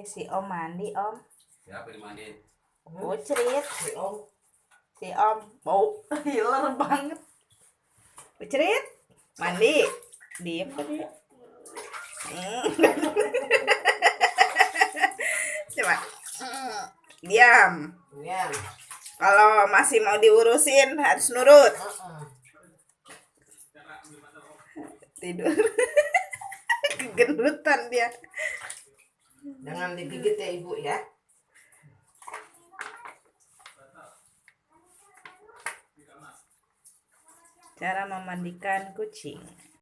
Si Om mandi, Om. Siapa yang dimandiin? Oh, cerit. Si Om. Si Om. Bau. Hiler banget. Cerit. Mandi. Diem tadi. Coba. Diam. Diam. Kalau masih mau diurusin harus nurut. Tidur. Gendutan dia. Jangan digigit ya Ibu ya. Cara memandikan kucing.